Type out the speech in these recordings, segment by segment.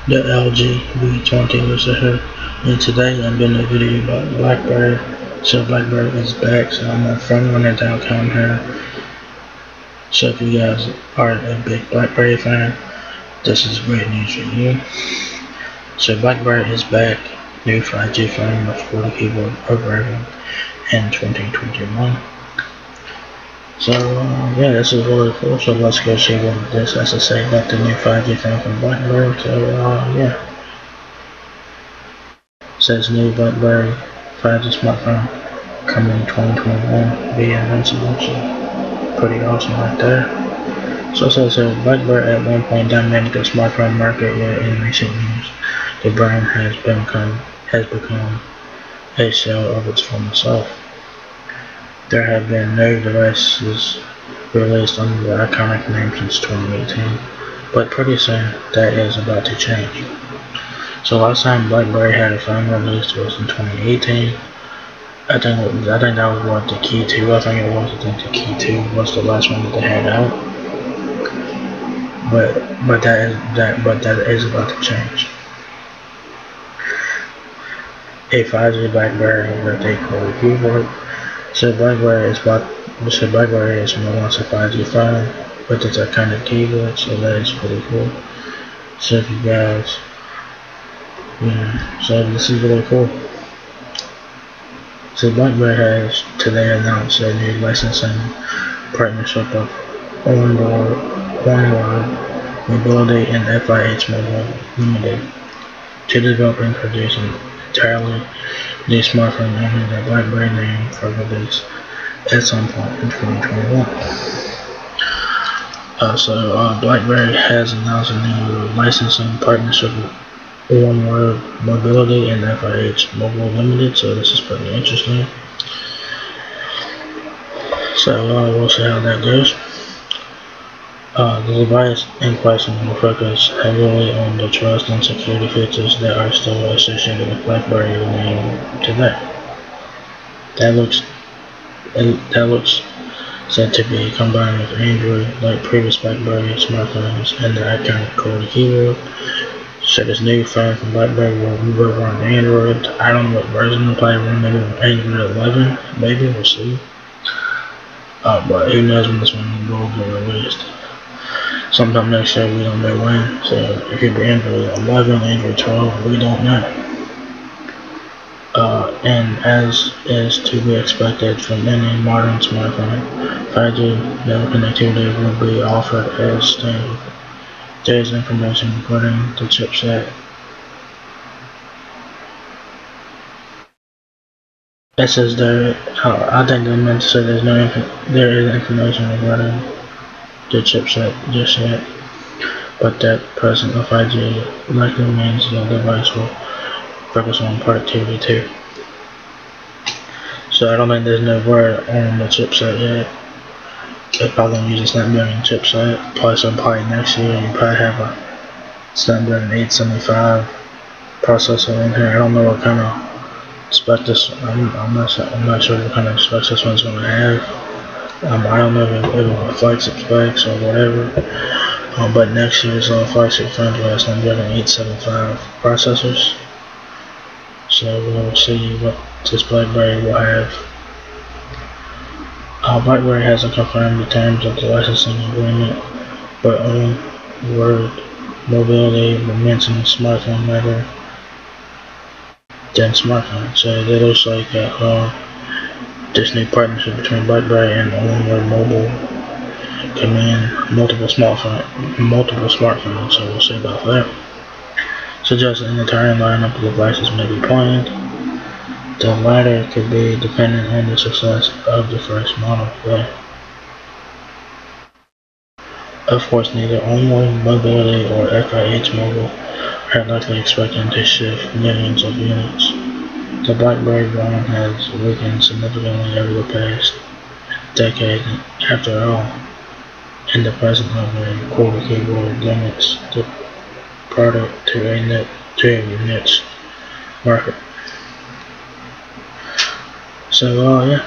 The LG V20 was here, and today I'm doing a video about BlackBerry. So BlackBerry is back, so I'm a front runner downtown here. So if you guys are a big BlackBerry fan, this is great news for you. So BlackBerry is back, new 5G phone with QWERTY keyboard programming in 2021. So yeah, this is really cool. So let's go see what this has to say about the new 5G phone from BlackBerry. So yeah. Says new BlackBerry 5G smartphone coming in 2021 via invincible. So pretty awesome right there. So it says BlackBerry at one point dominated the smartphone market, yet in recent years the brand has become a shell of its former self. There have been no devices released under the iconic name since 2018, but pretty soon that is about to change. So last time BlackBerry had a phone released was in 2018. I think that was what the Key 2. I think it was. I think the Key 2 was the last one that they had out. But that is about to change. A 5G BlackBerry with a QWERTY keyboard. So BlackBerry is no longer a 5G phone with its iconic keyboard. So that is pretty cool. So if you guys, so this is really cool. So BlackBerry has today announced a new licensing partnership of Onward Mobility and FIH Mobile Limited to develop and produce an entirely new smartphone under the BlackBerry name for release at some point in 2021. BlackBerry has announced a new licensing partnership with Onward Mobility and FIH Mobile Limited, so this is pretty interesting. So we'll see how that goes. The device in question will focus heavily on the trust and security features that are still associated with BlackBerry name today. That looks set to be combined with Android like previous BlackBerry smartphones and the iconic QWERTY keyboard. So this new phone from BlackBerry will move over on Android. I don't know what version it'll probably run, maybe Android 11, maybe, we'll see. But who knows when this one will get released. Sometime next year, we don't know when. So it could be Android 11, Android 12, we don't know. And as is to be expected from any modern smartphone, 5G network connectivity will be offered as standard. There is information regarding the chipset. It says there. I think they meant to say there is information regarding the chipset just yet, but that present of 5G likely means the device will focus on productivity too. So I don't think there's no word on the chipset yet. They're probably gonna use a Snapdragon chipset. Probably next year you probably have a Snapdragon 875 processor in here. I don't know what kind of spec this. I'm not sure what kind of specs this one's gonna have. I don't know if it will flagship specs or whatever. But next year's flagship phones will have Snapdragon 875 processors. So we'll see what this BlackBerry will have. BlackBerry hasn't confirmed the terms of the licensing agreement, but Onward Mobility will mention smartphone rather than smartphone. So it looks like this new partnership between BlackBerry and Onward Mobile can mean multiple smartphones. So we'll see about that. Suggesting an entire lineup of devices may be planned. The latter could be dependent on the success of the first model. But of course, neither Onward Mobility or FIH Mobile are likely expecting to shift millions of units. The BlackBerry brand has weakened significantly over the past decade. After all, in the presence of a QWERTY keyboard limits the product to a niche market. So yeah.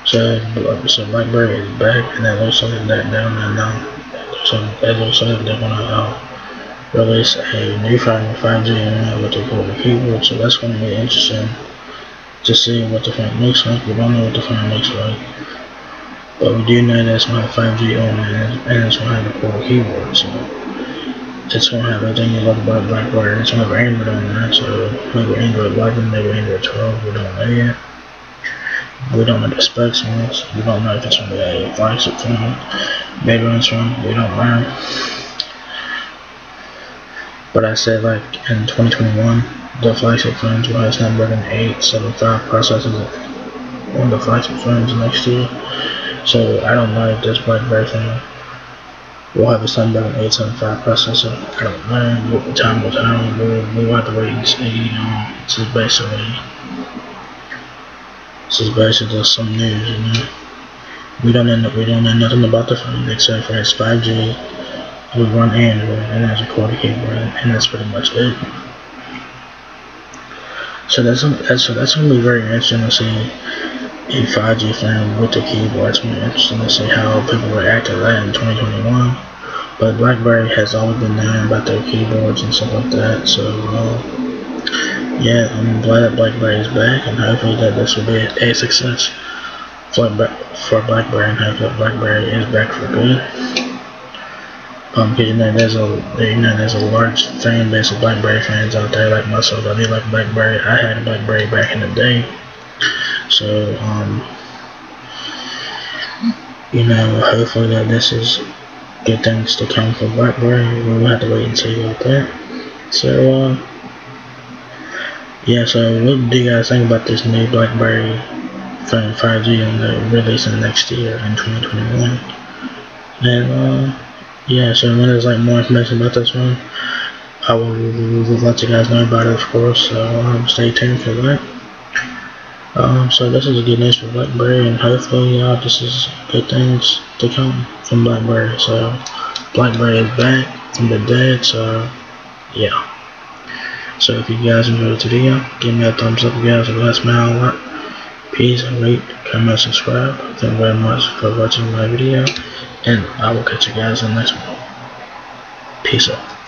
So BlackBerry is back, and it looks like that down and down. So it looks like they're gonna release a new 5G internet with a QWERTY keyboard, so that's going to be interesting to see what the phone looks like. We don't know what the phone looks like, but we do know that it's going to have 5G on it, and it's going to have a QWERTY keyboard, so it's going to have everything you love about BlackBerry. It's going to have Android on there, so maybe Android 11, maybe Android 12, we don't know yet. We don't know the specs on this. We don't know if it's going to be a flagship phone, mid-range phone, we don't know. But I said, like, in 2021, the flagship phones will have Snapdragon 875 processors on the flagship phones next year. So I don't know if this BlackBerry phone will have a Snapdragon 875 processor. I don't know. Time will tell. We'll have to wait and see. This is basically just some news. We don't know nothing about the phone except for its 5G. We run Android and has a QWERTY keyboard, and that's pretty much it. So that's going to be very interesting to see a 5G phone with the keyboard. It's going to be interesting to see how people react to that in 2021. But BlackBerry has always been known about their keyboards and stuff like that. So yeah, I'm glad that BlackBerry is back, and hopefully that this will be a success for BlackBerry, and hopefully BlackBerry is back for good. Because there's a large fan base of BlackBerry fans out there like myself. I do like BlackBerry. I had a BlackBerry back in the day, so hopefully that this is good things to come for BlackBerry. We'll have to wait and see about that. So yeah. So what do you guys think about this new BlackBerry phone 5G on the releasing next year in 2021? And yeah, so when there's like more information about this one, I will let you guys know about it, of course. So stay tuned for that. So this is good news for BlackBerry, and hopefully this is good things to come from BlackBerry. So BlackBerry is back from the dead. So yeah. So if you guys enjoyed the video, give me a thumbs up, you guys. It lets me out a lot. Peace, rate, comment, subscribe. Thank you very much for watching my video, and I will catch you guys in the next one. Peace out.